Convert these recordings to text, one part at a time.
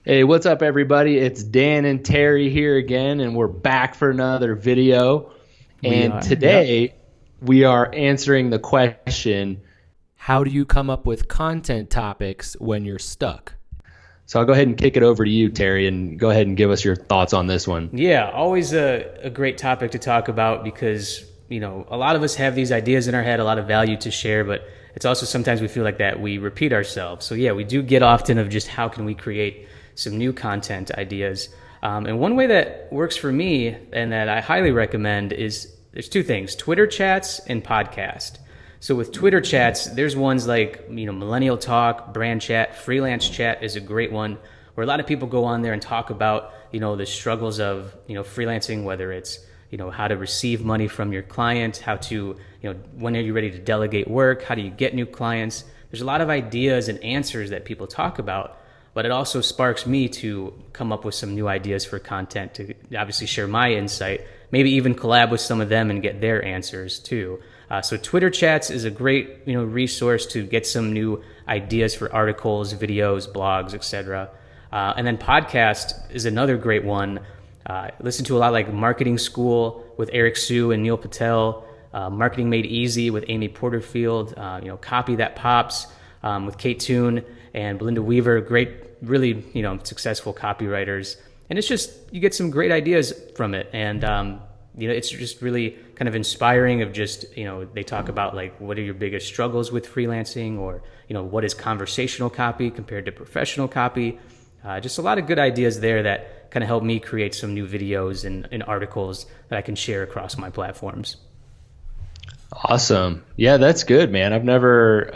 Hey, what's up, everybody? It's Dan and Terry here again, and we're back for another video. We And are. Yep. today we are answering the question. How do you come up with content topics when you're stuck? So I'll go ahead and kick it over to you, Terry, and go ahead and give us your thoughts on this one. Yeah, always a great topic to talk about because, a lot of us have these ideas in our head, a lot of value to share, but it's also sometimes we feel like that we repeat ourselves. So yeah, we do get often of just how can we create some new content ideas. And one way that works for me and that I highly recommend is there's two things, Twitter chats and podcast. So with Twitter chats, there's ones like, Millennial Talk, Brand Chat, Freelance Chat is a great one where a lot of people go on there and talk about, the struggles of, freelancing, whether it's, how to receive money from your client, how to, when are you ready to delegate work? How do you get new clients? There's a lot of ideas and answers that people talk about, but it also sparks me to come up with some new ideas for content to obviously share my insight, maybe even collab with some of them and get their answers too. So Twitter chats is a great resource to get some new ideas for articles, videos, blogs, etc. And then podcast is another great one. Listen to a lot like Marketing School with Eric Sue and Neil Patel, Marketing Made Easy with Amy Porterfield, Copy That Pops with Kate Toon and Belinda Weaver, great, really successful copywriters. And it's just, you get some great ideas from it. And it's just really kind of inspiring of just, they talk about like, what are your biggest struggles with freelancing, or, what is conversational copy compared to professional copy? Just a lot of good ideas there that kind of help me create some new videos and articles that I can share across my platforms. Awesome. Yeah, that's good, man. I've never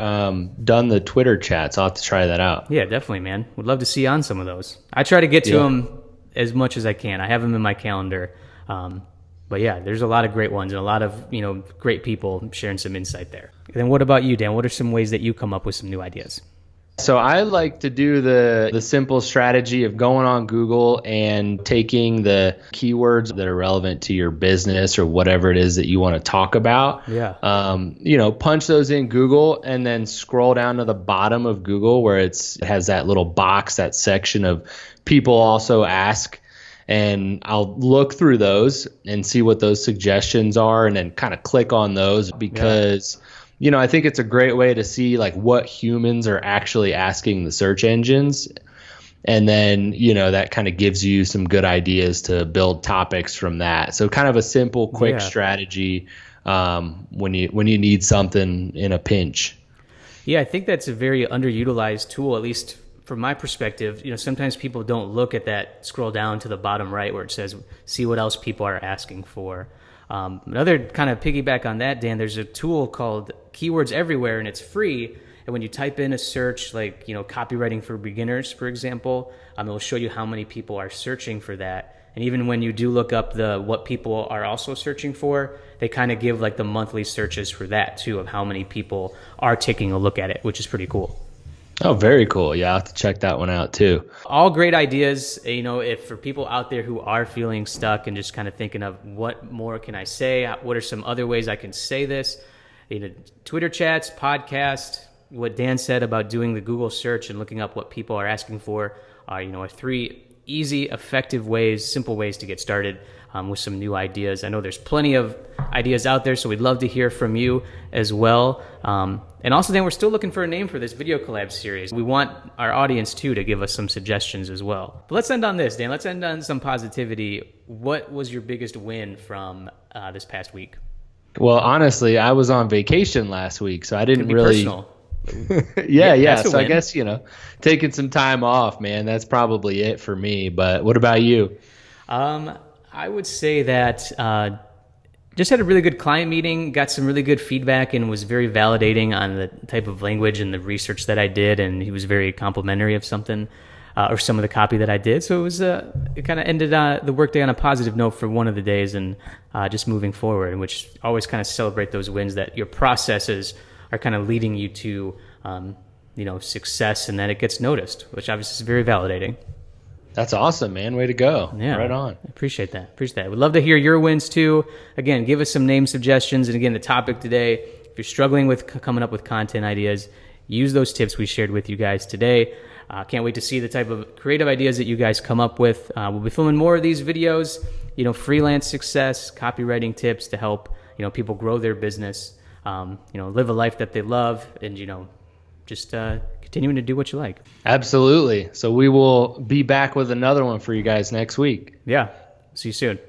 done the Twitter chats. I'll have to try that out. Yeah, definitely, man. Would love to see you on some of those. I try to get to them as much as I can. I have them in my calendar. But yeah, there's a lot of great ones and a lot of, great people sharing some insight there. And then what about you, Dan? What are some ways that you come up with some new ideas? So I like to do the simple strategy of going on Google and taking the keywords that are relevant to your business or whatever it is that you want to talk about. Yeah. Punch those in Google and then scroll down to the bottom of Google where it has that little box, that section of people also ask. And I'll look through those and see what those suggestions are and then kind of click on those because I think it's a great way to see like what humans are actually asking the search engines. And then, that kind of gives you some good ideas to build topics from that. So kind of a simple, quick strategy when you need something in a pinch. Yeah, I think that's a very underutilized tool, at least from my perspective. Sometimes people don't look at that, scroll down to the bottom right where it says, see what else people are asking for. Another kind of piggyback on that, Dan, there's a tool called Keywords Everywhere, and it's free. And when you type in a search like, copywriting for beginners, for example, it will show you how many people are searching for that. And even when you do look up what people are also searching for, they kind of give like the monthly searches for that too, of how many people are taking a look at it, which is pretty cool. Oh, very cool. Yeah, I'll have to check that one out too. All great ideas, if for people out there who are feeling stuck and just kind of thinking of what more can I say? What are some other ways I can say this? Twitter chats, podcast, what Dan said about doing the Google search and looking up what people are asking for are 3 easy, effective ways, simple ways to get started with some new ideas. I know there's plenty of ideas out there, so we'd love to hear from you as well. And also, Dan, we're still looking for a name for this video collab series. We want our audience, too, to give us some suggestions as well. But let's end on this, Dan. Let's end on some positivity. What was your biggest win from this past week? Well, honestly, I was on vacation last week, so I didn't really... Personal. Yeah. So I guess, taking some time off, man, that's probably it for me. But what about you? I would say that just had a really good client meeting, got some really good feedback, and was very validating on the type of language and the research that I did. And he was very complimentary of something or some of the copy that I did. So it kind of ended the workday on a positive note for one of the days, and just moving forward, which always kind of celebrate those wins that your processes are kind of leading you to, success, and that it gets noticed, which obviously is very validating. That's awesome, man. Way to go. Yeah. Right on. Appreciate that. We'd love to hear your wins too. Again, give us some name suggestions. And again, the topic today, if you're struggling with coming up with content ideas, use those tips we shared with you guys today. Can't wait to see the type of creative ideas that you guys come up with. We'll be filming more of these videos, freelance success, copywriting tips to help, people grow their business, live a life that they love, and, just continuing to do what you like. Absolutely. So we will be back with another one for you guys next week. Yeah. See you soon.